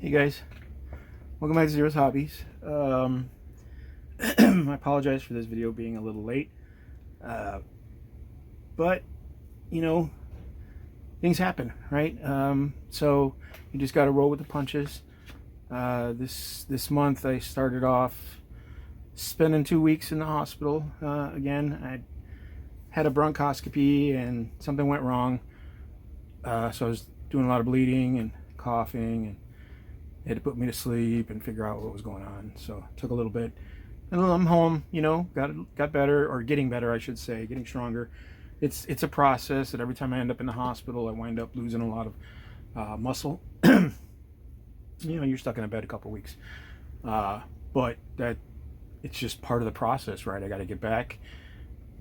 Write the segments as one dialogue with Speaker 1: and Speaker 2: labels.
Speaker 1: Hey guys, welcome back to Zero's Hobbies. I apologize for this video being a little late, but you know, things happen, right? So you just got to roll with the punches. This month I started off spending 2 weeks in the hospital. Again, I had a bronchoscopy and something went wrong, so I was doing a lot of bleeding and coughing, and they had to put me to sleep and figure out what was going on. So it took a little bit. And I'm home, got better, or getting better, I should say, getting stronger. It's a process that every time I end up in the hospital, I wind up losing a lot of muscle. You're stuck in a bed a couple weeks. But it's just part of the process, right? I got to get back,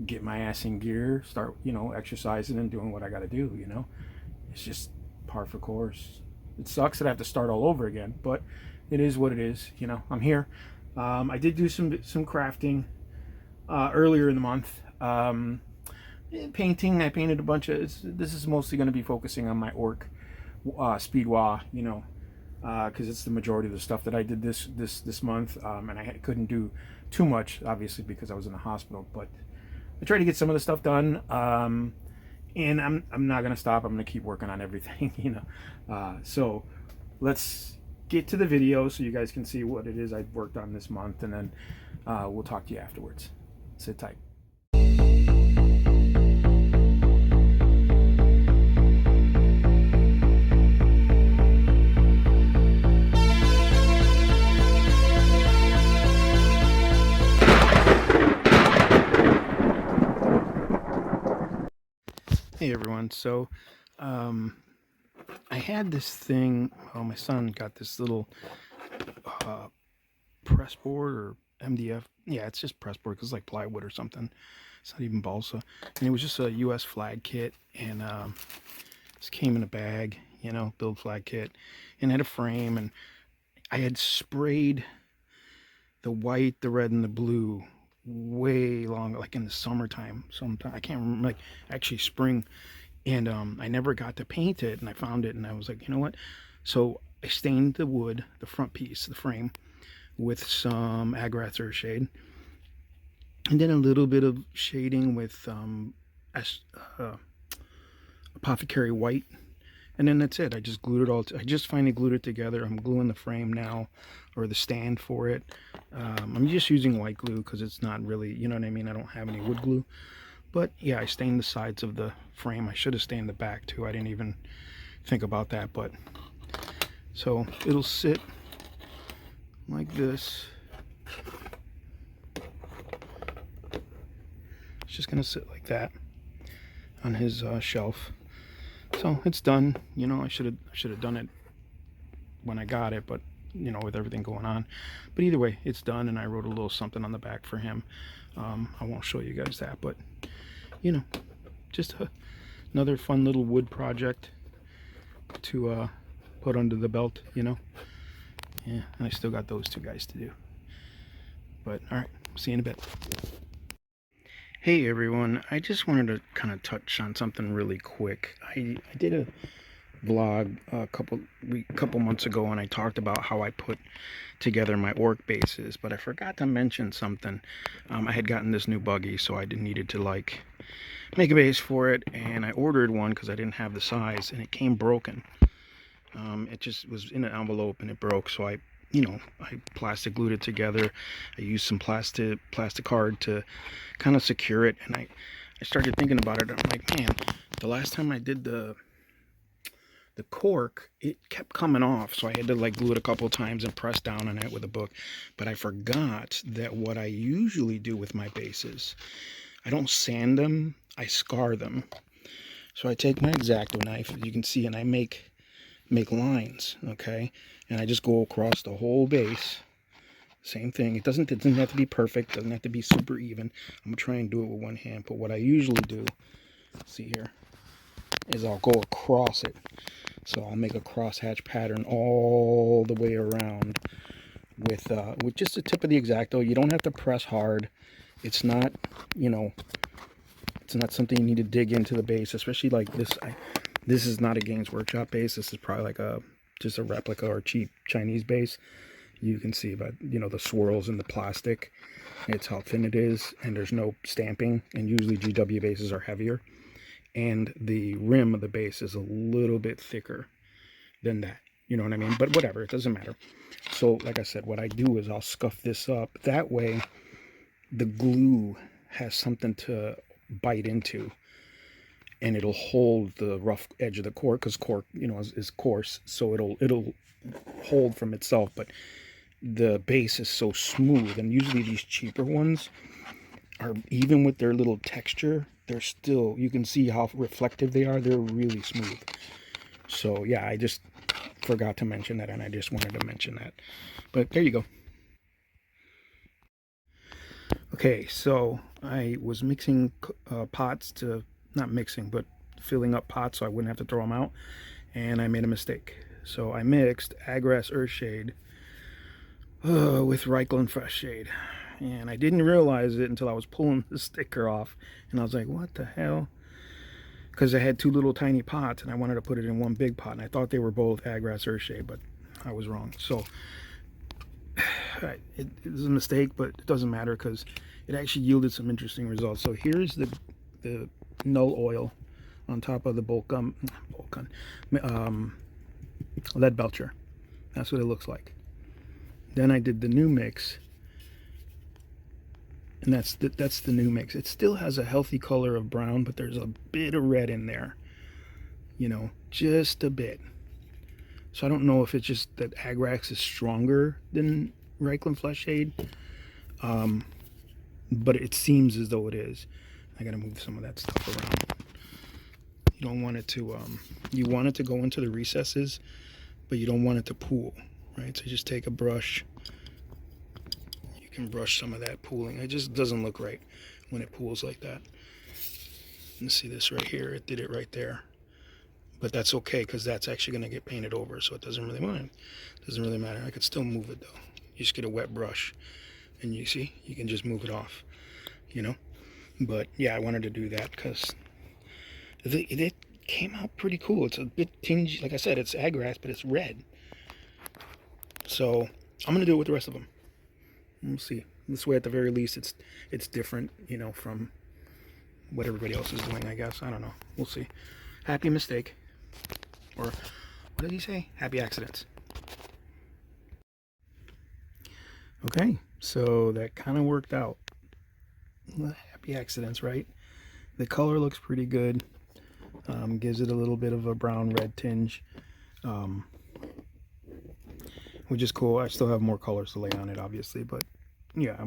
Speaker 1: get my ass in gear, start, exercising and doing what I got to do, It's just par for course. It sucks that I have to start all over again, but it is what it is. I'm here. I did do some crafting earlier in the month. Painting. I painted a bunch of. This is mostly going to be focusing on my orc speedwa. Because it's the majority of the stuff that I did this month. And I couldn't do too much, obviously, because I was in the hospital. But I tried to get some of the stuff done. And I'm not gonna stop. I'm gonna keep working on everything, So let's get to the video so you guys can see what it is I've worked on this month, and then we'll talk to you afterwards. Sit tight. Hey everyone, so I had this thing. Oh, my son got this little press board, or MDF. Yeah, it's just press board because it's like plywood or something. It's not even balsa. And it was just a US flag kit, and this came in a bag, build flag kit, and had a frame. And I had sprayed the white, the red, and the blue way longer, like in the summertime. Sometime I can't remember, like actually spring. And I never got to paint it, and I found it, and I was like, you know what? So I stained the wood, the front piece, the frame, with some Agrax Earth shade, and then a little bit of shading with Apothecary white, and then that's it. I just glued it all. I just finally glued it together. I'm gluing the frame now, or the stand for it. I'm just using white glue because it's not really, you know what I mean? I don't have any wood glue. But yeah, I stained the sides of the frame. I should have stained the back too. I didn't even think about that. But so it'll sit like this. It's just gonna sit like that on his shelf. So it's done. I should have done it when I got it, but with everything going on. But either way, it's done, and I wrote a little something on the back for him. I won't show you guys that, but just another fun little wood project to put under the belt. Yeah, and I still got those two guys to do. But all right, see you in a bit. Hey everyone, I just wanted to kind of touch on something really quick. I did a vlog a couple months ago, and I talked about how I put together my orc bases, but I forgot to mention something. I had gotten this new buggy, so I needed to make a base for it, and I ordered one because I didn't have the size, and it came broken. It just was in an envelope and it broke, so I plastic glued it together. I used some plastic card to kind of secure it, and I started thinking about it. I'm like, man, the last time I did the cork, it kept coming off, so I had to glue it a couple of times and press down on it with a book. But I forgot that what I usually do with my bases, I don't sand them, I scar them. So I take my X-Acto knife, as you can see, and I make lines, okay? And I just go across the whole base. Same thing. It doesn't have to be perfect, doesn't have to be super even. I'm gonna try and do it with one hand, but what I usually do, see here, is I'll go across it. So I'll make a crosshatch pattern all the way around with just the tip of the X-Acto. You don't have to press hard. It's not, it's not something you need to dig into the base, especially like this. This is not a Games Workshop base. This is probably like a just a replica or cheap Chinese base. You can see by, you know, the swirls in the plastic. It's how thin it is, and there's no stamping, and usually GW bases are heavier. And the rim of the base is a little bit thicker than that. You know what I mean? But whatever, it doesn't matter. So, like I said, what I do is I'll scuff this up. That way, the glue has something to bite into, and it'll hold the rough edge of the cork, because cork, you know, is coarse, so it'll hold from itself. But the base is so smooth, and usually these cheaper ones are, even with their little texture, they're still, you can see how reflective they are. They're really smooth. So yeah, I just forgot to mention that, and I just wanted to mention that. But there you go. Okay, so I was mixing pots to, not mixing, but filling up pots so I wouldn't have to throw them out, and I made a mistake. So I mixed Agrass Earthshade with Reikland Fresh Shade, and I didn't realize it until I was pulling the sticker off, and I was like, what the hell? Because I had two little tiny pots, and I wanted to put it in one big pot, and I thought they were both Agrass Earthshade, but I was wrong. So it was a mistake, but it doesn't matter because it actually yielded some interesting results. So here's the null oil on top of the lead belcher. That's what it looks like. Then I did the new mix, and that's the new mix. It still has a healthy color of brown, but there's a bit of red in there, you know, just a bit. So I don't know if it's just that Agrax is stronger than Reikland Fresh Shade, but it seems as though it is. I gotta move some of that stuff around. You don't want it to, you want it to go into the recesses, but you don't want it to pool, right? So just take a brush. You can brush some of that pooling. It just doesn't look right when it pools like that. You see this right here, it did it right there. But that's okay, because that's actually going to get painted over, so it doesn't really matter. It doesn't really matter. I could still move it though. You just get a wet brush, and you see, you can just move it off, you know. But yeah, I wanted to do that because it came out pretty cool. It's a bit tinged, like I said, it's Agrass, but it's red. So I'm gonna do it with the rest of them. We'll see. This way, at the very least, it's different, you know, from what everybody else is doing. I guess, I don't know. We'll see. Happy mistake. Or what did he say? Happy accidents. Okay, so that kind of worked out. Happy accidents, right? The color looks pretty good. Gives it a little bit of a brown red tinge, which is cool. I still have more colors to lay on it, obviously, but yeah, I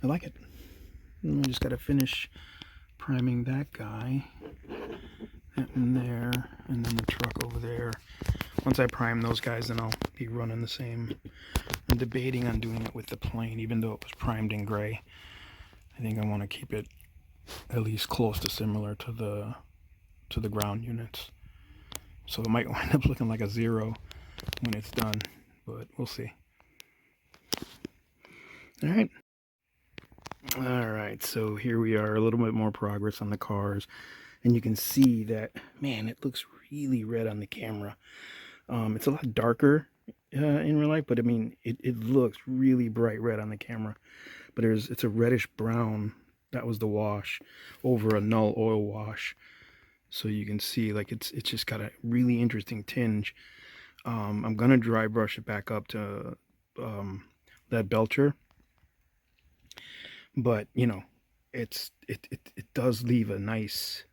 Speaker 1: like it. And I just got to finish priming that guy. That one there, and then the truck over there. Once I prime those guys, then I'll be running the same. I'm debating on doing it with the plane, even though it was primed in gray. I think I want to keep it at least close to similar to the ground units. So it might wind up looking like a 0 when it's done, but we'll see. All right, so here we are, a little bit more progress on the cars. And you can see that, man, it looks really red on the camera. It's a lot darker in real life, but I mean, it looks really bright red on the camera. But it's a reddish brown. That was the wash over a null oil wash. So you can see, like, it's just got a really interesting tinge. I'm gonna dry brush it back up to that belcher. But you know, it does leave a nice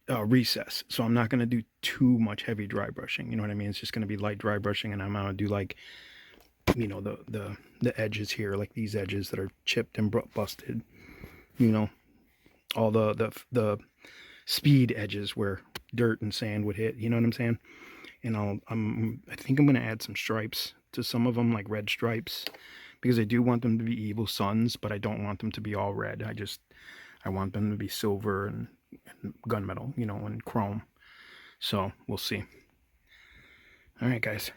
Speaker 1: recess, so I'm not going to do too much heavy dry brushing, you know what I mean? It's just going to be light dry brushing, and I'm going to do, like, you know, the edges here, like these edges that are chipped and busted, you know, all the speed edges where dirt and sand would hit, you know what I'm saying? And I think I'm going to add some stripes to some of them, like red stripes, because I do want them to be evil suns, but I don't want them to be all red. I want them to be silver and gunmetal, you know, and chrome. So we'll see. All right, guys.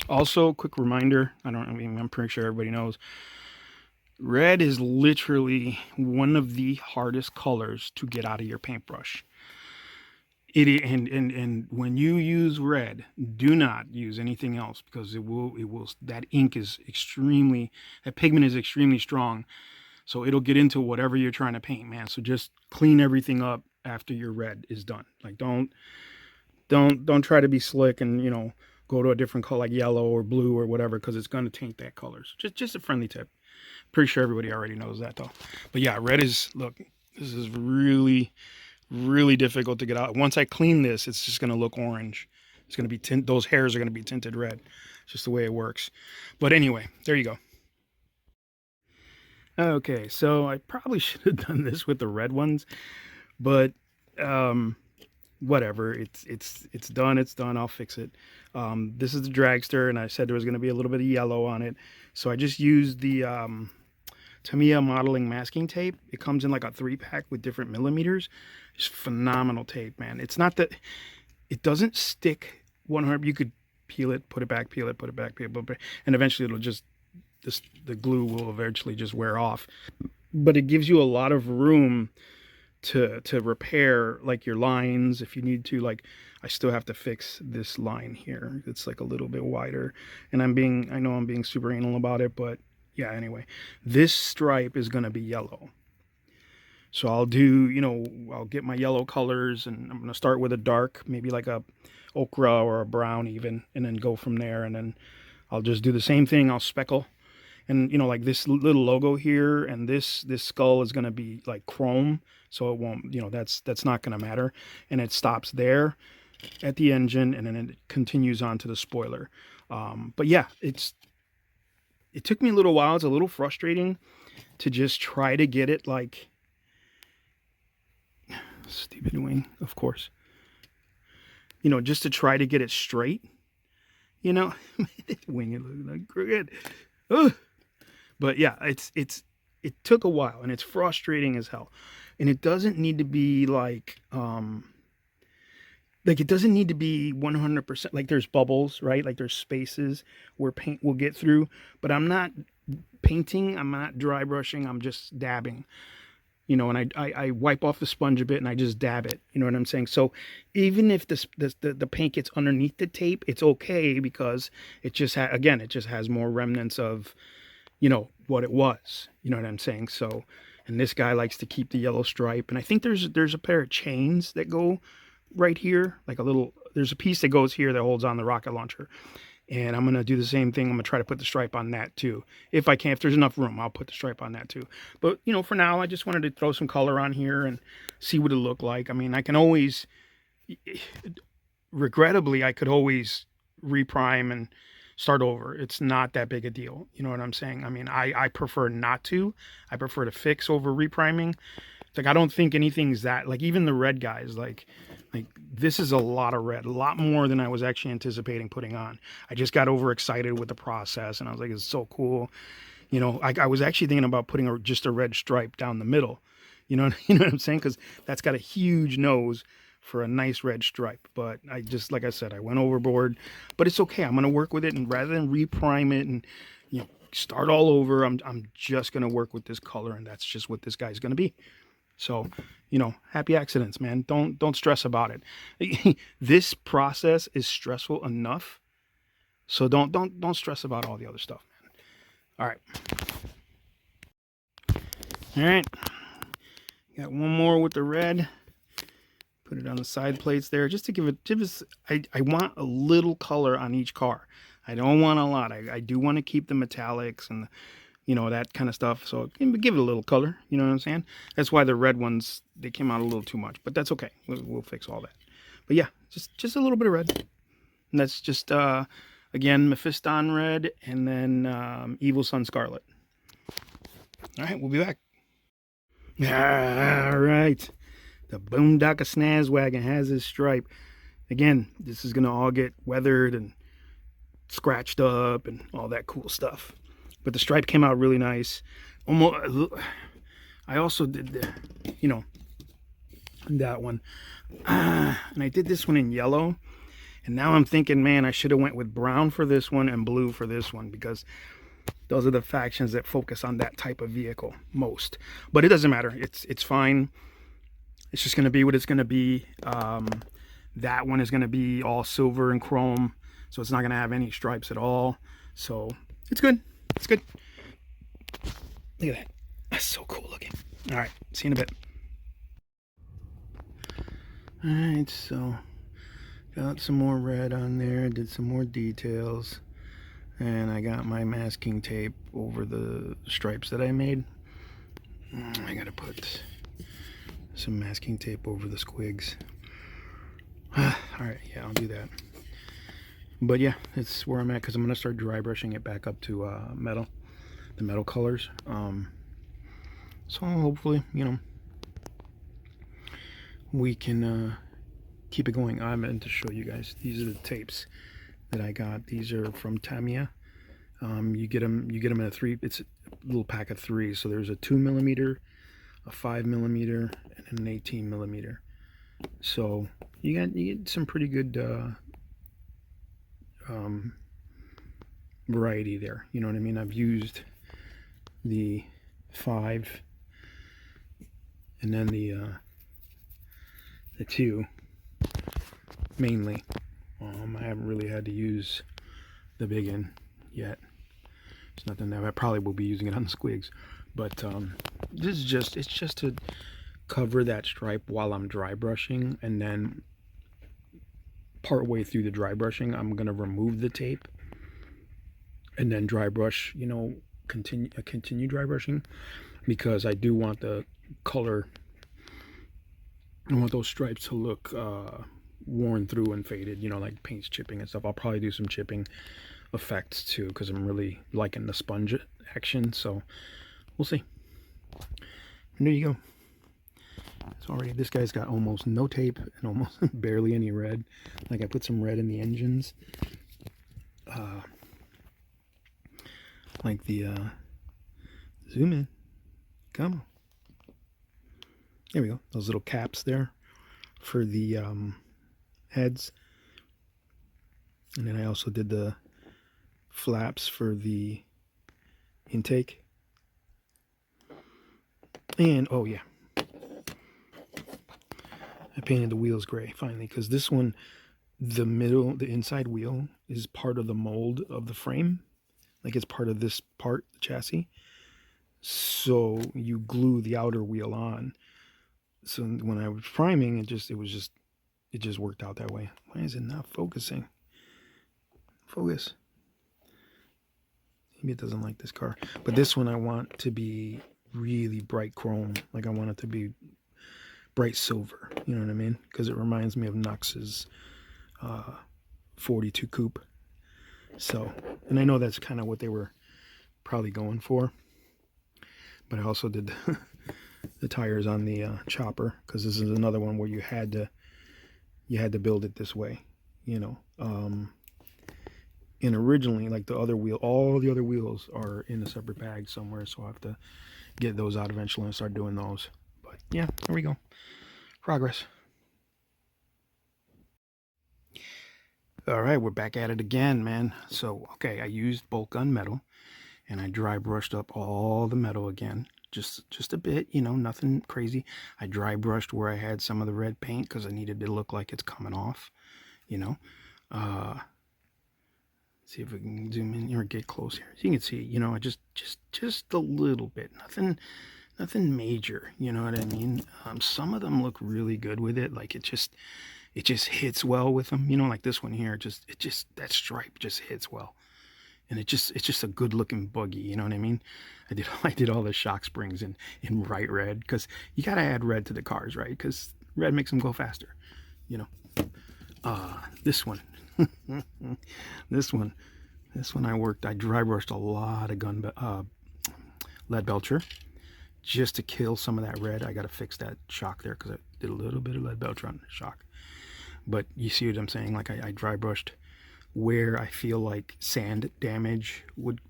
Speaker 1: Also, quick reminder, I'm pretty sure everybody knows, red is literally one of the hardest colors to get out of your paintbrush. And when you use red, do not use anything else, because that ink is extremely, that pigment is extremely strong. So it'll get into whatever you're trying to paint, man. So just clean everything up after your red is done. Like don't try to be slick and, go to a different color like yellow or blue or whatever, because it's going to taint that color. So just a friendly tip. Pretty sure everybody already knows that though. But yeah, red is, look, this is really, really difficult to get out. Once I clean this, it's just going to look orange. It's going to be those hairs are going to be tinted red. It's just the way it works. But anyway, there you go. Okay, so I probably should have done this with the red ones, but whatever. It's done. It's done. I'll fix it. This is the dragster, and I said there was going to be a little bit of yellow on it, so I just used the Tamiya modeling masking tape. It comes in like a 3-pack with different millimeters. It's phenomenal tape, man. It's not that it doesn't stick 100. You could peel it, put it back, peel it, put it back, peel it, and eventually it'll just the glue will eventually just wear off. But it gives you a lot of room to repair like your lines if you need to. Like I still have to fix this line here. It's like a little bit wider, and I know I'm being super anal about it, but yeah, anyway, this stripe is going to be yellow. So I'll I'll get my yellow colors, and I'm going to start with a dark, maybe like a ochre or a brown even, and then go from there. And then I'll just do the same thing. I'll speckle. And, like this little logo here and this skull is going to be like chrome. So it won't, that's not going to matter. And it stops there at the engine, and then it continues on to the spoiler. But yeah, it took me a little while. It's a little frustrating to just try to get it like, stupid wing, of course, just to try to get it straight, wing, it looks like crooked. Ugh. But yeah, it took a while, and it's frustrating as hell. And it doesn't need to be like it doesn't need to be 100%. Like there's bubbles, right? Like there's spaces where paint will get through, but I'm not painting, I'm not dry brushing, I'm just dabbing. And I wipe off the sponge a bit and I just dab it. You know what I'm saying? So even if the paint gets underneath the tape, it's okay, because it just it just has more remnants of, what it was. You know what I'm saying? So, and this guy likes to keep the yellow stripe. And I think there's a pair of chains that go right here, like there's a piece that goes here that holds on the rocket launcher. And I'm going to do the same thing. I'm going to try to put the stripe on that too. If I can, if there's enough room, I'll put the stripe on that too. But, for now, I just wanted to throw some color on here and see what it looked like. I mean, I can always, regrettably, I could always reprime and start over. It's not that big a deal. You know what I'm saying? I mean, I prefer not to. I prefer to fix over repriming. It's like, I don't think anything's that, like even the red guys, like this is a lot of red, a lot more than I was actually anticipating putting on. I just got overexcited with the process, and I was like, it's so cool. I was actually thinking about putting just a red stripe down the middle. You know what I'm saying? Because that's got a huge nose for a nice red stripe. But I just, like I said, I went overboard. But it's okay. I'm going to work with it, and rather than reprime it and start all over, I'm just going to work with this color, and that's just what this guy's going to be. So, happy accidents, man. Don't stress about it. This process is stressful enough, so don't stress about all the other stuff, man. All right. Got one more with the red. Put it on the side plates there, just to give us. I want a little color on each car. I don't want a lot. I do want to keep the metallics and that kind of stuff. So give it a little color. You know what I'm saying? That's why the red ones, they came out a little too much, but that's okay. We'll fix all that. But yeah, just a little bit of red. And that's just, again, Mephiston red, and then Evil Sun Scarlet. All right, we'll be back. All right. The Boondocker Snaz Wagon has his stripe. Again, this is going to all get weathered and scratched up and all that cool stuff. But the stripe came out really nice. Almost, I also did that one. And I did this one in yellow. And now I'm thinking, man, I should have went with brown for this one and blue for this one, because those are the factions that focus on that type of vehicle most. But it doesn't matter. It's fine. It's just going to be what it's going to be. That one is going to be all silver and chrome, so it's not going to have any stripes at all. So it's good. It's good. Look at that. That's so cool looking. All right, see you in a bit. All right, so got some more red on there, did some more details, and I got my masking tape over the stripes that I made. I gotta put some masking tape over the squigs. All right, yeah, I'll do that. But yeah, it's where I'm at, because I'm gonna start dry brushing it back up to metal, the metal colors. So hopefully, you know, we can keep it going. I meant to show you guys, these are the tapes that I got. These are from Tamiya. You get them in a it's a little pack of 3. So there's a 2mm, a 5mm, and an 18mm. So you get some pretty good variety there. You know what I mean? I've used the 5 and then the 2 mainly. I haven't really had to use the big one yet. It's nothing that I probably will be using it on the squigs, but this is it's just to cover that stripe while I'm dry brushing, and then part way through the dry brushing I'm gonna remove the tape and then dry brush, you know, continue dry brushing, because I do want the color, I want those stripes to look worn through and faded, you know, like paint's chipping and stuff. I'll probably do some chipping effects too, because I'm really liking the sponge action, so we'll see. And there you go. So already this guy's got almost no tape and almost barely any red. Like I put some red in the engines, like the zoom in, come on, there we go, those little caps there for the heads, and then I also did the flaps for the intake. And oh yeah, I painted the wheels gray finally, because this one, the inside wheel is part of the mold of the frame, like it's part of this part, the chassis. So you glue the outer wheel on. So when I was priming, it just worked out that way. Why is it not focusing? Focus. Maybe it doesn't like this car. But this one I want to be really bright chrome. Like I want it to be bright silver. You know what I mean? Because it reminds me of Knox's 42 coupe. So, and I know that's kind of what they were probably going for. But I also did the tires on the chopper, because this is another one where you had to build it this way, you know. And originally, like the other wheel, all the other wheels are in a separate bag somewhere, so I'll have to get those out eventually and start doing those. But yeah, there we go. Progress. All right, we're back at it again, man. So, okay, I used bolt gun metal, and I dry brushed up all the metal again. Just a bit, you know, nothing crazy. I dry brushed where I had some of the red paint, because I needed it to look like it's coming off, you know. See if we can zoom in or get close here. So you can see, you know, just a little bit. Nothing major, you know what I mean? Some of them look really good with it. Like it just hits well with them. You know, like this one here, that stripe just hits well. And it's just a good looking buggy, you know what I mean? I did all the shock springs in bright red, because you gotta add red to the cars, right? Because red makes them go faster, you know. This one. This one I dry brushed a lot of lead belcher, just to kill some of that red. I got to fix that shock there, because I did a little bit of lead belcher on the shock. But you see what I'm saying? Like I dry brushed where I feel like sand damage would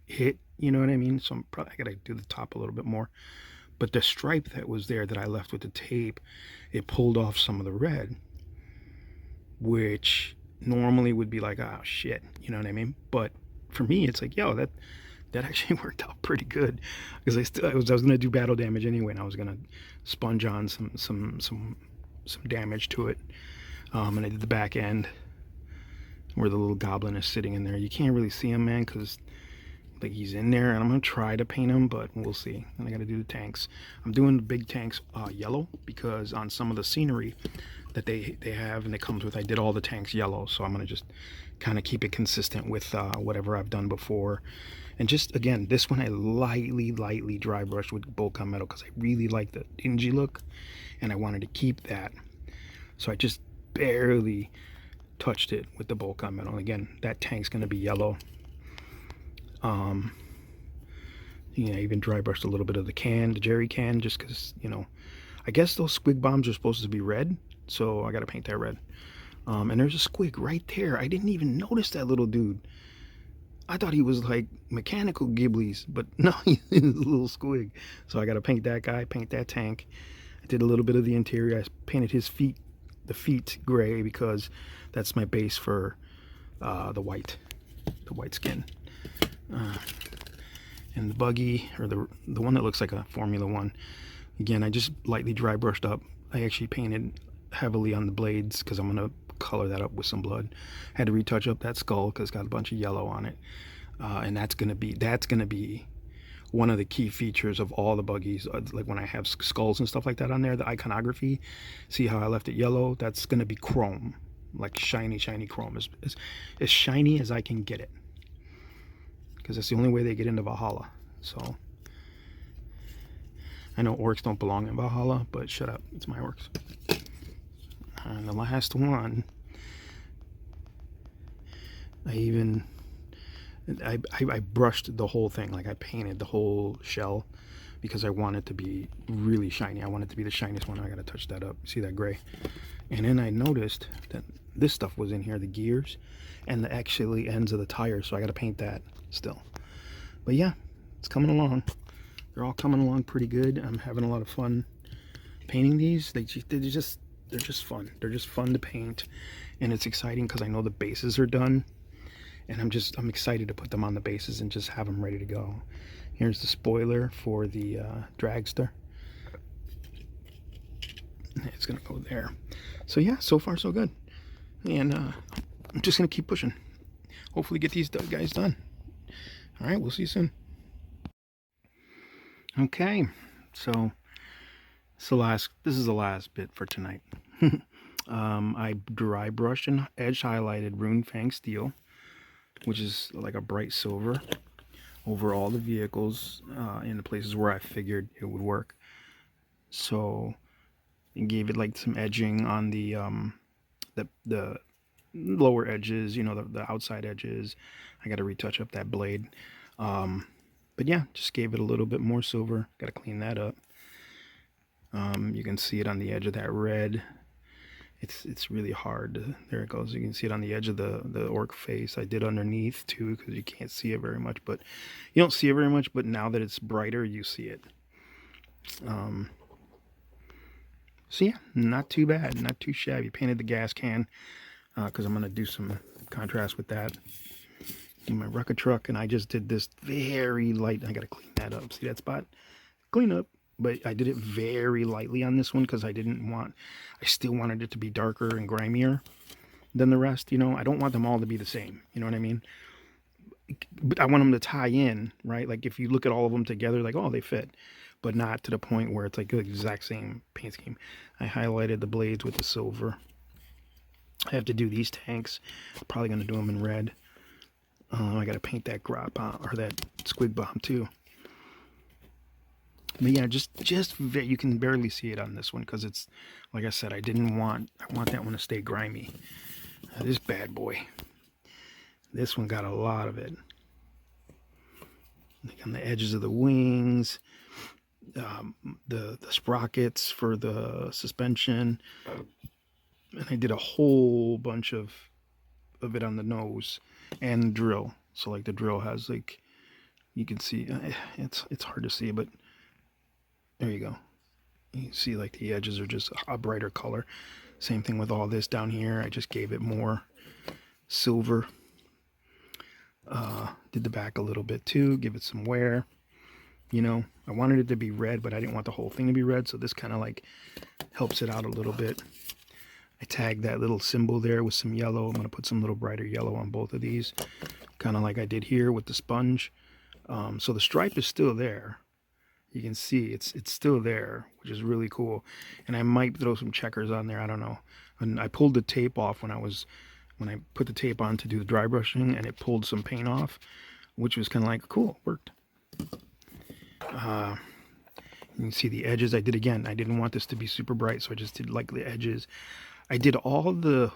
Speaker 1: hit, you know what I mean? So I gotta do the top a little bit more. But the stripe that was there that I left with the tape, it pulled off some of the red, which normally would be like, oh shit, you know what I mean? But for me, it's like, yo, that actually worked out pretty good, because I was gonna do battle damage anyway, and I was gonna sponge on some damage to it. And I did the back end where the little goblin is sitting in there. You can't really see him, man, because like he's in there, and I'm gonna try to paint him, but we'll see. And I gotta do the tanks. I'm doing the big tanks yellow, because on some of the scenery that they have and it comes with, I did all the tanks yellow, so I'm gonna just kind of keep it consistent with whatever I've done before. And just again, this one I lightly dry brushed with Bolcom metal because I really like the dingy look and I wanted to keep that, so I just barely touched it with the Bolcom metal. Again, that tank's gonna be yellow. Yeah, I even dry brushed a little bit of the can, the jerry can, just because, you know, I guess those squig bombs are supposed to be red, so I gotta paint that red. And there's a squig right there. I didn't even notice that little dude. I thought he was like mechanical Ghiblies, but no, he's a little squig. So I gotta paint that guy, paint that tank. I did a little bit of the interior. I painted his feet, the feet gray, because that's my base for the white skin. And the buggy, or the one that looks like a Formula One, again, I just lightly dry brushed up. I actually painted heavily on the blades because I'm gonna color that up with some blood. Had to retouch up that skull because it's got a bunch of yellow on it, and that's gonna be one of the key features of all the buggies. Like when I have skulls and stuff like that on there, the iconography. See how I left it yellow? That's gonna be chrome, like shiny chrome, as shiny as I can get it, because that's the only way they get into Valhalla. So I know orcs don't belong in Valhalla, but shut up, it's my orcs. And the last one, I brushed the whole thing, like I painted the whole shell because I want it to be really shiny. I want it to be the shiniest one. I gotta touch that up. See that gray? And then I noticed that this stuff was in here, the gears and the actually ends of the tires, so I gotta paint that still. But yeah, it's coming along. They're all coming along pretty good. I'm having a lot of fun painting these. They're just fun. They're just fun to paint, and it's exciting because I know the bases are done, and I'm excited to put them on the bases and just have them ready to go. Here's the spoiler for the dragster. It's gonna go there. So yeah, so far so good, and I'm just gonna keep pushing. Hopefully get these guys done. All right, we'll see you soon. Okay, so this is the last bit for tonight. I dry brushed and edge highlighted Rune Fang steel, which is like a bright silver, over all the vehicles in the places where I figured it would work. So it gave it like some edging on the lower edges, you know, the outside edges. I got to retouch up that blade. But yeah, just gave it a little bit more silver. Got to clean that up. You can see it on the edge of that red. It's really hard. There it goes. You can see it on the edge of the orc face. I did underneath too, because you can't see it very much. But you don't see it very much. But now that it's brighter, you see it. So yeah, not too bad, not too shabby. Painted the gas can because I'm gonna do some contrast with that in my Rucka truck, and I just did this very light. I gotta clean that up. See that spot? Clean up. But I did it very lightly on this one because I still wanted it to be darker and grimier than the rest. You know, I don't want them all to be the same. You know what I mean? But I want them to tie in, right? Like if you look at all of them together, like, oh, they fit, but not to the point where it's like the exact same paint scheme. I highlighted the blades with the silver. I have to do these tanks. I'm probably going to do them in red. I got to paint that or that squig bomb too. But yeah, you can barely see it on this one because it's, like I said, I want that one to stay grimy. This bad boy, this one got a lot of it. Like on the edges of the wings, the sprockets for the suspension, and I did a whole bunch of it on the nose and the drill. So like the drill has, like, you can see, it's hard to see, but there you go. You can see like the edges are just a brighter color. Same thing with all this down here. I just gave it more silver. Did the back a little bit too, give it some wear. You know, I wanted it to be red, but I didn't want the whole thing to be red, so this kind of like helps it out a little bit. I tagged that little symbol there with some yellow. I'm going to put some little brighter yellow on both of these, kind of like I did here with the sponge. So the stripe is still there. You can see it's still there, which is really cool. And I might throw some checkers on there. I don't know. And I pulled the tape off when I put the tape on to do the dry brushing, and it pulled some paint off, which was kind of like, cool, worked. You can see the edges. I did again. I didn't want this to be super bright, so I just did like the edges. I did all the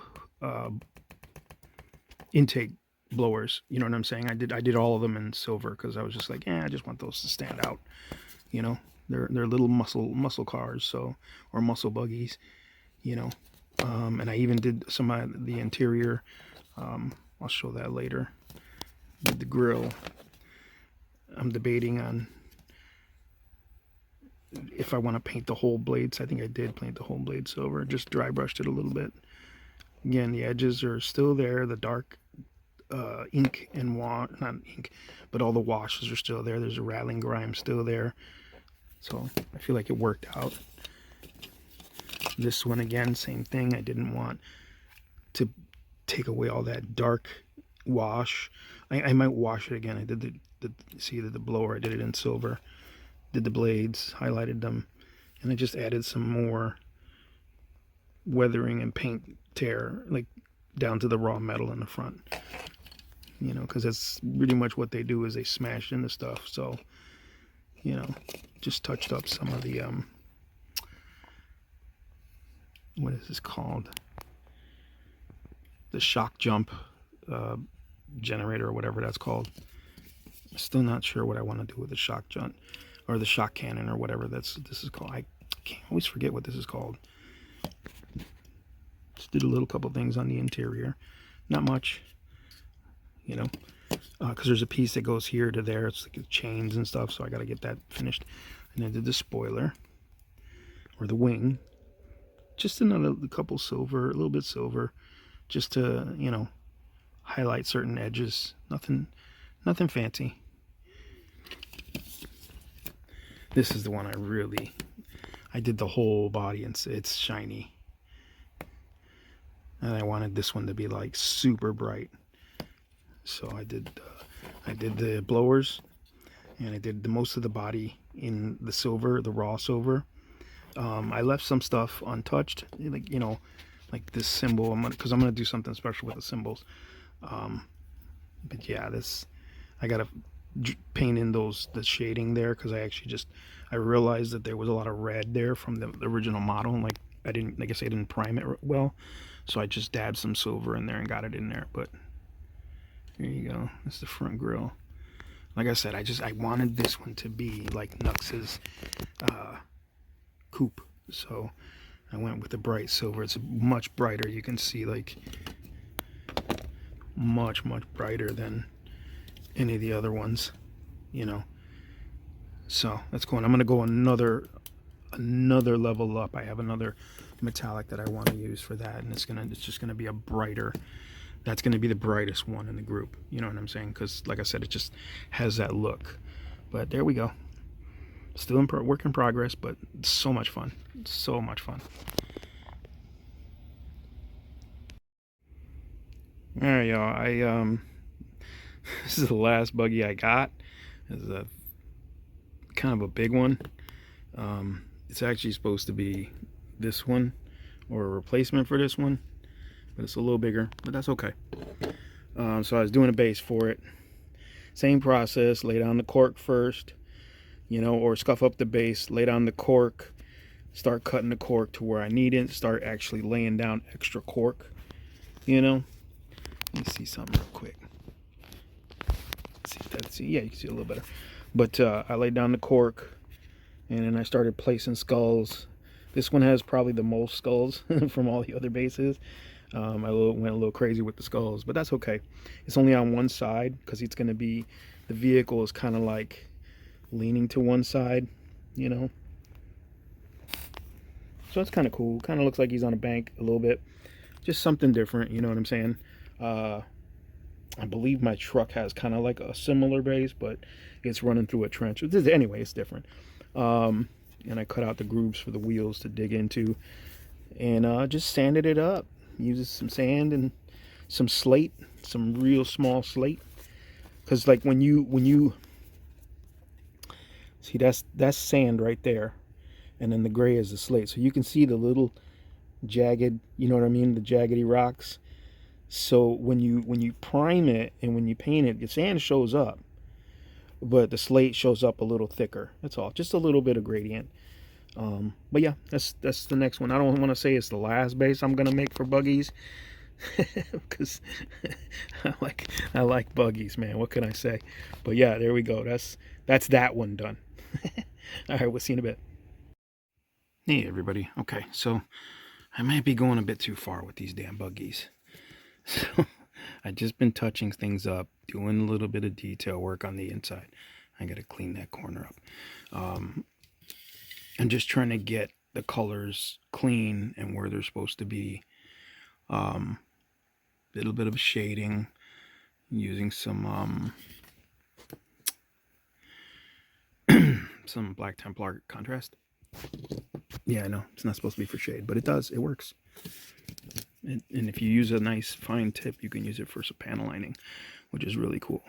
Speaker 1: intake blowers. You know what I'm saying? I did all of them in silver because I was just like, I just want those to stand out. You know, they're little muscle cars, so, or muscle buggies. You know, and I even did some of the interior. I'll show that later. Did the grill. I'm debating on if I want to paint the whole blades. I think I did paint the whole blade silver. Just dry brushed it a little bit. Again, the edges are still there. The dark ink and not ink, but all the washes are still there. There's a rattling grime still there. So I feel like it worked out. This one again, same thing. I didn't want to take away all that dark wash. I might wash it again. I did the blower. I did it in silver. Did the blades, highlighted them, and I just added some more weathering and paint tear, like down to the raw metal in the front. You know, because that's pretty much what they do, is they smash in the stuff. So, you know, just touched up some of the what is this called? The shock jump generator or whatever that's called. Still not sure what I want to do with the shock jump or the shock cannon or whatever this is called. I always forget what this is called. Just did a little couple things on the interior, not much, you know, because there's a piece that goes here to there. It's like chains and stuff, so I got to get that finished. And I did the spoiler or the wing. Just another couple silver, a little bit silver, just to, you know, highlight certain edges. Nothing fancy. This is the one I did the whole body, and it's shiny. And I wanted this one to be like super bright. So I did the blowers, and I did most of the body in the silver, the raw silver. I left some stuff untouched, like, you know, like this symbol. Because I'm gonna do something special with the symbols. But yeah, I gotta paint in the shading there, because I realized that there was a lot of red there from the original model, and like I didn't prime it well, so I just dabbed some silver in there and got it in there. But here you go. That's the front grille. Like I said, I wanted this one to be like Nux's coupe, so I went with the bright silver. It's much brighter. You can see, like, much brighter than any of the other ones, you know. So that's cool. And I'm gonna go another level up. I have another metallic that I want to use for that, and it's just gonna be a brighter. That's gonna be the brightest one in the group. You know what I'm saying? Because like I said, it just has that look. But there we go. Still in work in progress, but so much fun. So much fun. All right, y'all. This is the last buggy I got. It's a kind of a big one. It's actually supposed to be this one, or a replacement for this one, but it's a little bigger, but that's okay. So I was doing a base for it. Same process. Lay down the cork first, you know, or scuff up the base, lay down the cork, start cutting the cork to where I need it, start actually laying down extra cork, you know. Let me see something real quick. Yeah, you can see a little better. But I laid down the cork, and then I started placing skulls. This one has probably the most skulls from all the other bases. I went a little crazy with the skulls, but that's okay. It's only on one side, because it's going to be, the vehicle is kind of like leaning to one side, you know. So that's kind of cool. Kind of looks like he's on a bank a little bit. Just something different, you know what I'm saying? I believe my truck has kind of like a similar base, but it's running through a trench. Anyway, it's different. And I cut out the grooves for the wheels to dig into. and just sanded it up. Uses some sand and some slate, some real small slate. Because like when you see, that's sand right there, and then the gray is the slate. So you can see the little jagged, you know what I mean, the jaggedy rocks. So when you prime it and when you paint it, the sand shows up, but the slate shows up a little thicker. That's all, just a little bit of gradient. But yeah, that's the next one. I don't want to say it's the last base I'm gonna make for buggies, because I like buggies, man. What can I say? But yeah, there we go. That's that one done. All right, we'll see you in a bit. Hey everybody. Okay, so I might be going a bit too far with these damn buggies. So I've just been touching things up, doing a little bit of detail work on the inside. I gotta clean that corner up. I'm just trying to get the colors clean and where they're supposed to be. Little bit of shading, using some some Black Templar contrast. Yeah, I know it's not supposed to be for shade, but it does. It works. And if you use a nice fine tip, you can use it for some panel lining, which is really cool.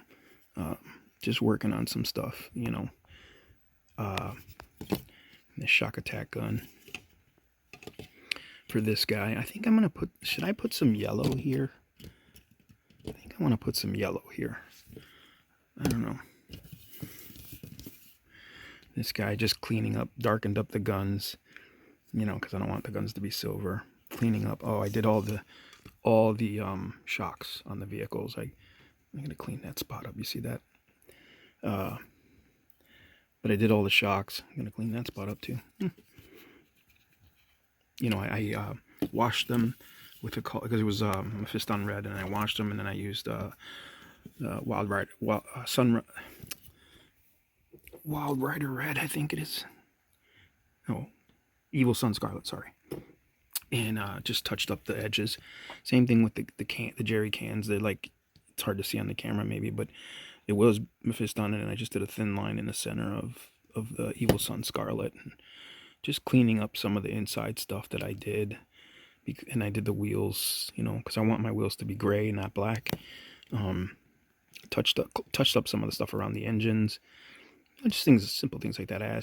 Speaker 1: Just working on some stuff, you know. The shock attack gun for this guy. I think I'm gonna put. Should I put some yellow here? I think I want to put some yellow here. I don't know. This guy just cleaning up, darkened up the guns, you know, because I don't want the guns to be silver. Cleaning up. Oh, I did all the shocks on the vehicles. I'm gonna clean that spot up. You see that? But I did all the shocks. I'm gonna clean that spot up too. You know, I washed them with a color because it was Mephiston red, and I washed them, and then I used Wild Rider red, I think it is. Oh, Evil Sun Scarlet, sorry. And just touched up the edges. Same thing with the jerry cans. They're like, it's hard to see on the camera maybe, but it was Mephiston, and I just did a thin line in the center of the Evil Sun Scarlet, and just cleaning up some of the inside stuff that I did. And I did the wheels, you know, because I want my wheels to be gray, not black. Touched up some of the stuff around the engines. Just things, simple things like that. I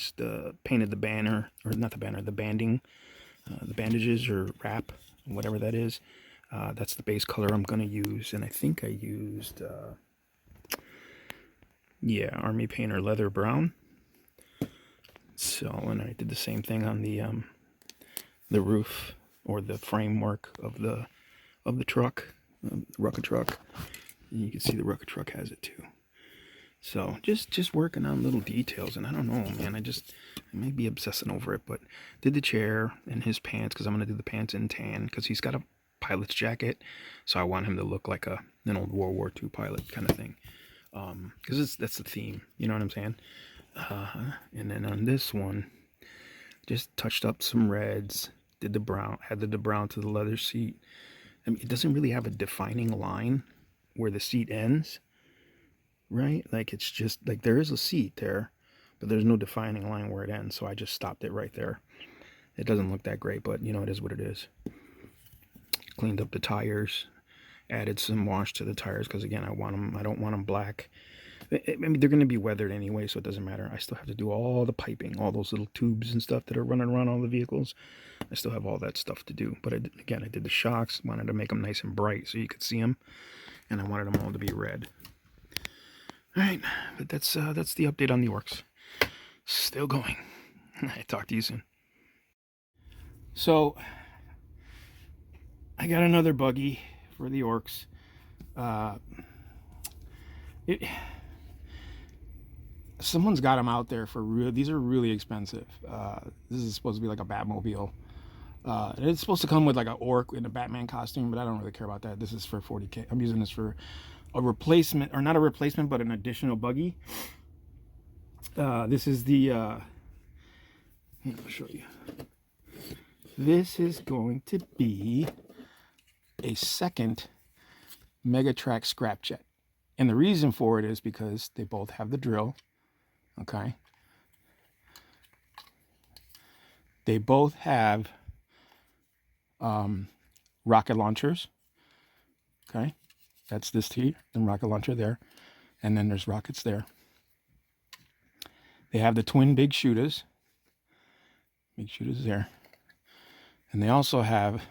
Speaker 1: painted the banner, or not the banner, the banding, the bandages or wrap, whatever that is. That's the base color I'm going to use. And I think I used, yeah, Army Painter Leather Brown. So, and I did the same thing on the roof or the framework of the truck, the Rucka truck. And you can see the Rucka truck has it too. So just working on little details, and I don't know, man. I may be obsessing over it, but did the chair and his pants, because I'm gonna do the pants in tan, because he's got a pilot's jacket, so I want him to look like an old World War II pilot kind of thing, because that's the theme, you know what I'm saying? And then on this one, just touched up some reds, did the brown, added the brown to the leather seat. I mean, it doesn't really have a defining line where the seat ends. Right? Like, it's just like there is a seat there, but there's no defining line where it ends. So I just stopped it right there. It doesn't look that great, but you know, it is what it is. Cleaned up the tires, added some wash to the tires because again, I don't want them black. I mean, they're going to be weathered anyway, so it doesn't matter. I still have to do all the piping, all those little tubes and stuff that are running around all the vehicles. I still have all that stuff to do. But again, I did the shocks, wanted to make them nice and bright so you could see them, and I wanted them all to be red. Alright, but that's the update on the orcs. Still going. I talk to you soon. So, I got another buggy for the orcs. Someone's got them out there for real. These are really expensive. This is supposed to be like a Batmobile. It's supposed to come with like an orc in a Batman costume, but I don't really care about that. This is for $40K. I'm using this for a replacement, or not a replacement, but an additional buggy. This is the I'll show you. This is going to be a second Megatrack scrap jet, and the reason for it is because they both have the drill. Okay, they both have rocket launchers. Okay, that's this here, and rocket launcher there, and then there's rockets there. They have the twin big shooters. Big shooters there. And they also have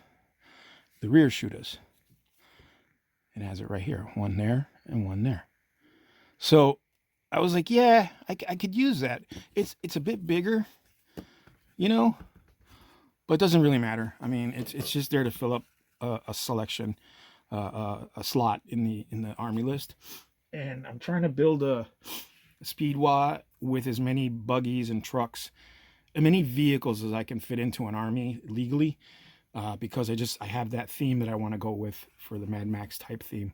Speaker 1: the rear shooters. It has it right here. One there and one there. So I was like, yeah, I could use that. It's a bit bigger, you know, but it doesn't really matter. I mean, it's just there to fill up a selection, a slot in the Army list. And I'm trying to build a speedwad with as many buggies and trucks and many vehicles as I can fit into an Army legally, because I have that theme that I want to go with for the Mad Max type theme.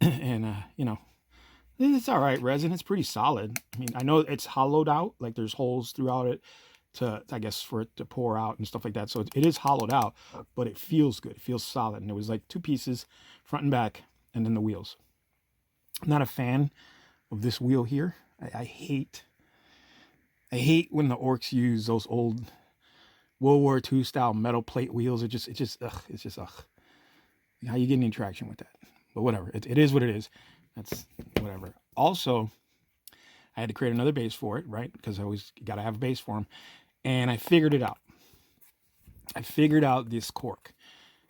Speaker 1: And you know, it's all right resin. It's pretty solid. I mean, I know it's hollowed out, like there's holes throughout it to, I guess, for it to pour out and stuff like that. So it is hollowed out, but it feels good. It feels solid. And it was like 2 pieces, front and back, and then the wheels. I'm not a fan of this wheel here. I hate when the orcs use those old World War II style metal plate wheels. It's just ugh. How you get any traction with that? But whatever. It is what it is. That's whatever. Also, I had to create another base for it, right? Because I always got to have a base for them. And I figured it out. I figured out this cork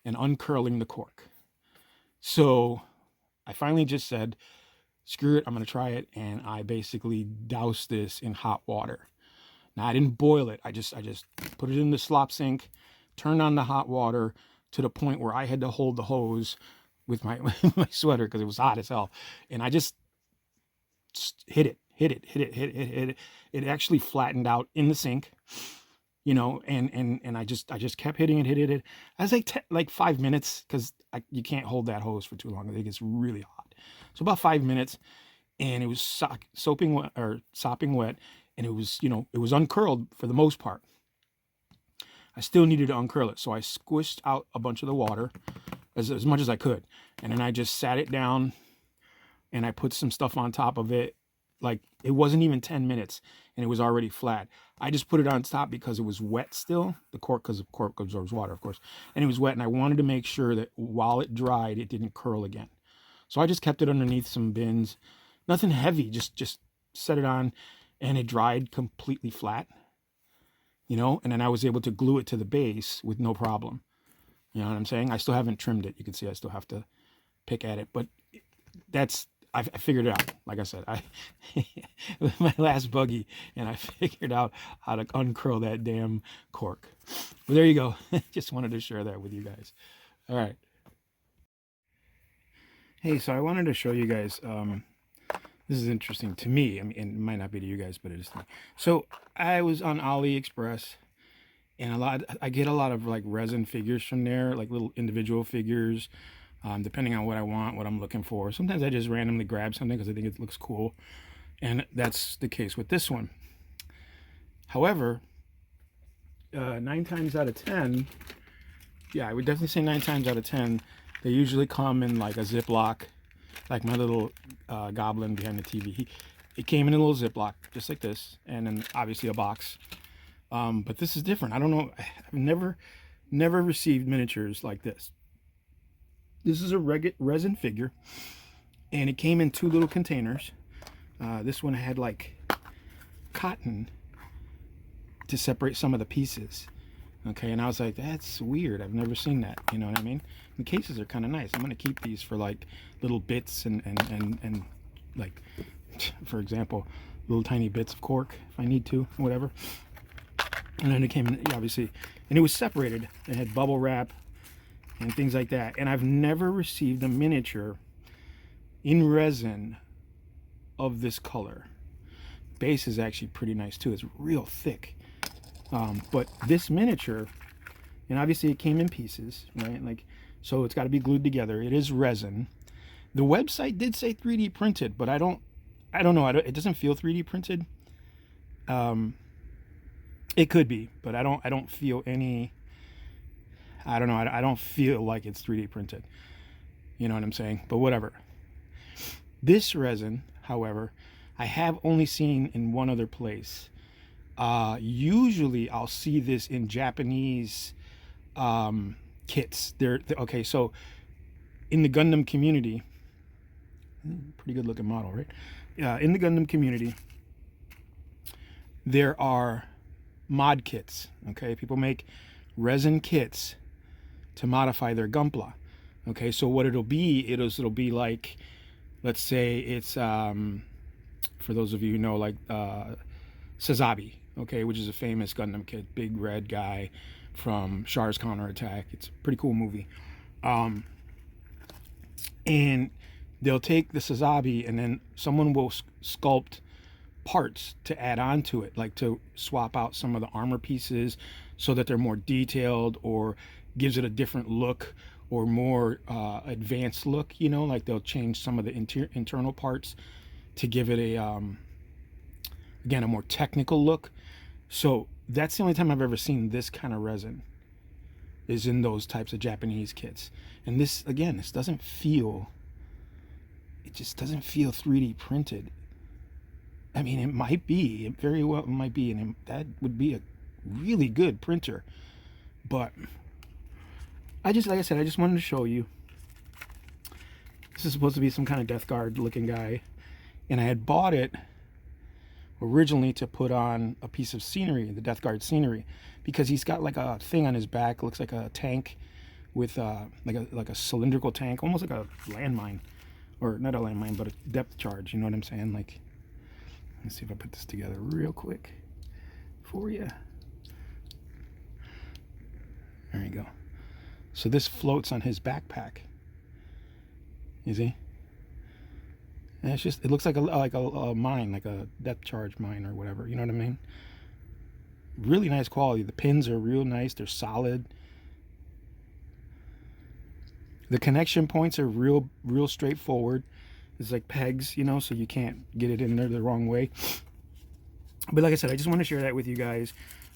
Speaker 1: and uncurling the cork. So I finally just said, screw it, I'm going to try it. And I basically doused this in hot water. Now, I didn't boil it. I just put it in the slop sink, turned on the hot water to the point where I had to hold the hose with my sweater because it was hot as hell. And I just hit it. It actually flattened out in the sink, you know, and I just kept hitting it. I was like 5 minutes, because you can't hold that hose for too long. I think it's really hot. So about 5 minutes, and it was sopping wet, and it was, you know, it was uncurled for the most part. I still needed to uncurl it, so I squished out a bunch of the water as much as I could, and then I just sat it down, and I put some stuff on top of it. Like, it wasn't even 10 minutes, and it was already flat. I just put it on top because it was wet still, the cork, because the cork absorbs water, of course, and it was wet, and I wanted to make sure that while it dried, it didn't curl again. So I just kept it underneath some bins, nothing heavy, just set it on, and it dried completely flat, you know, and then I was able to glue it to the base with no problem. You know what I'm saying? I still haven't trimmed it. You can see I still have to pick at it, but I figured it out. Like I said, with my last buggy, and I figured out how to uncurl that damn cork. But there you go. Just wanted to share that with you guys. All right. Hey, so I wanted to show you guys, this is interesting to me. I mean, it might not be to you guys, but it is to me. So I was on AliExpress, and I get a lot of like resin figures from there, like little individual figures, depending on what I want, what I'm looking for. Sometimes I just randomly grab something because I think it looks cool, and that's the case with this one. However, 9 times out of 10, yeah, I would definitely say 9 times out of 10, they usually come in like a Ziploc, like my little goblin behind the TV. It came in a little Ziploc, just like this, and then obviously a box. But this is different. I don't know. I've never received miniatures like this. This is a resin figure, and it came in 2 little containers. This one had like cotton to separate some of the pieces. Okay, and I was like, that's weird. I've never seen that. You know what I mean? The cases are kind of nice. I'm gonna keep these for like little bits and like, for example, little tiny bits of cork if I need to, whatever. And then it came in, obviously, and it was separated. It had bubble wrap and things like that. And I've never received a miniature in resin of this color. Base is actually pretty nice too. It's real thick. But this miniature, and obviously it came in pieces, right? Like, so it's got to be glued together. It is resin. The website did say 3D printed, but I don't know. It doesn't feel 3D printed. It could be, but I don't feel any. I don't know. I don't feel like it's 3D printed. You know what I'm saying? But whatever. This resin, however, I have only seen in one other place. Usually I'll see this in Japanese kits. Okay, so in the Gundam community, pretty good looking model, right? In the Gundam community, there are mod kits. Okay, people make resin kits to modify their Gunpla. Okay, so what it'll be, it'll be like, let's say it's for those of you who know, like Sazabi, okay, which is a famous Gundam kit, big red guy from Char's Counterattack. It's a pretty cool movie. And they'll take the Sazabi and then someone will sculpt parts to add on to it, like to swap out some of the armor pieces so that they're more detailed or gives it a different look or more advanced look, you know, like they'll change some of the internal parts to give it a again, a more technical look. So that's the only time I've ever seen this kind of resin, is in those types of Japanese kits. And this, again, this doesn't feel, it just doesn't feel 3D printed. I mean, it might be, it very well might be, and that would be a really good printer. But I just, like I said, I just wanted to show you. This is supposed to be some kind of Death Guard looking guy. And I had bought it originally to put on a piece of scenery, the Death Guard scenery, because he's got like a thing on his back, looks like a tank with like a cylindrical tank, almost like a landmine, or not a landmine, but a depth charge. You know what I'm saying? Like, let's see if I put this together real quick for you. There you go. So this floats on his backpack. You see? And it's just, it looks like a mine, like a depth charge mine or whatever. You know what I mean? Really nice quality. The pins are real nice. They're solid. The connection points are real straightforward. It's like pegs, you know, so you can't get it in there the wrong way. But like I said, I just want to share that with you guys.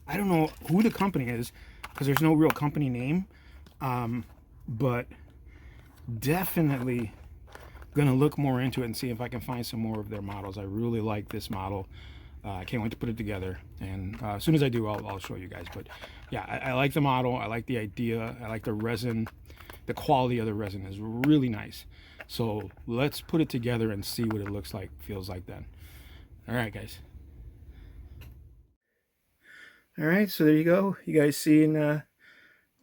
Speaker 1: I don't know who the company is because there's no real company name. But definitely gonna look more into it and see if I can find some more of their models. I really like this model. I can't wait to put it together, and as soon as I do, I'll show you guys. But yeah, I like the model. I like the idea. I like the resin. The quality of the resin is really nice. So let's put it together and see what it looks like, feels like then. All right, guys. All right, so there you go. You guys seeing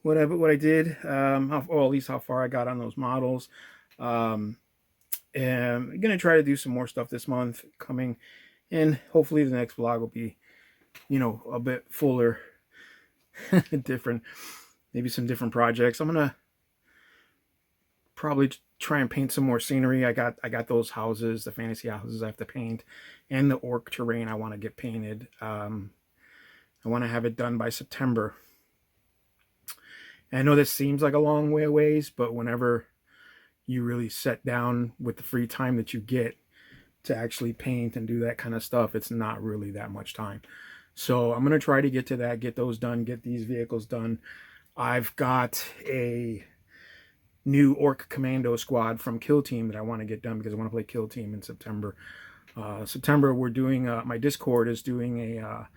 Speaker 1: what I did, or at least how far I got on those models. And I'm gonna try to do some more stuff this month coming, and hopefully the next vlog will be, you know, a bit fuller, different, maybe some different projects. I'm gonna probably try and paint some more scenery. I got those houses, the fantasy houses I have to paint, and the orc terrain I want to get painted. I want to have it done by September. And I know this seems like a long way away, but whenever you really sit down with the free time that you get to actually paint and do that kind of stuff, it's not really that much time. So I'm going to try to get to that, get those done, get these vehicles done. I've got a new Orc Commando squad from Kill Team that I want to get done because I want to play Kill Team in September. September, we're doing, my Discord is doing a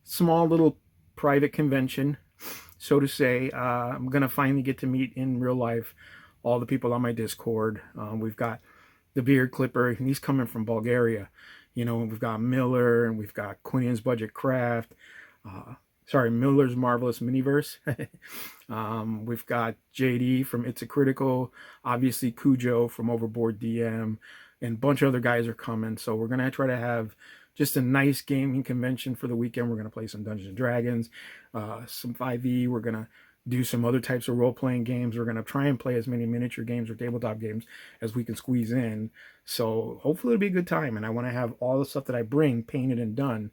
Speaker 1: small little private convention, so to say. I'm going to finally get to meet in real life all the people on my Discord. We've got the Beardclipper, and he's coming from Bulgaria. You know, we've got Miller, and we've got Queen's Budget Craft. Miller's Marvelous Miniverse. We've got JD from It's a Critical. Obviously, Cujo from Overboard DM. And a bunch of other guys are coming. So we're going to try to have just a nice gaming convention for the weekend. We're going to play some Dungeons and Dragons, some 5e. We're going to do some other types of role-playing games. We're going to try and play as many miniature games or tabletop games as we can squeeze in. So hopefully it'll be a good time. And I want to have all the stuff that I bring painted and done,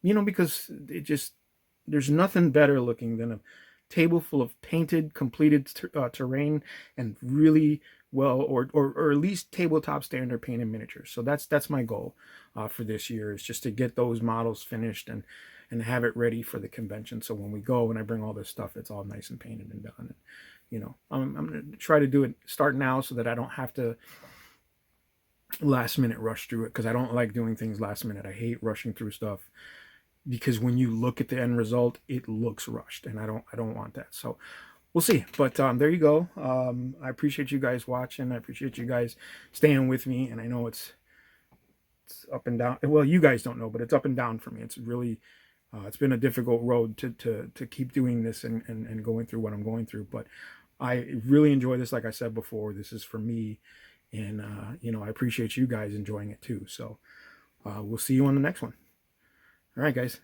Speaker 1: you know, because it just, there's nothing better looking than a table full of painted, completed terrain and really well, or at least tabletop standard painted miniatures. So that's my goal for this year, is just to get those models finished and have it ready for the convention. So when we go and I bring all this stuff, it's all nice and painted and done. And, you know, I'm going to try to do it, start now, so that I don't have to last minute rush through it, because I don't like doing things last minute. I hate rushing through stuff, because when you look at the end result, it looks rushed, and I don't want that. So we'll see. But there you go. I appreciate you guys watching. I appreciate you guys staying with me. And I know it's up and down. Well, you guys don't know, but it's up and down for me. It's really, it's been a difficult road to keep doing this and going through what I'm going through. But I really enjoy this. Like I said before, this is for me. And, you know, I appreciate you guys enjoying it too. So we'll see you on the next one. All right, guys.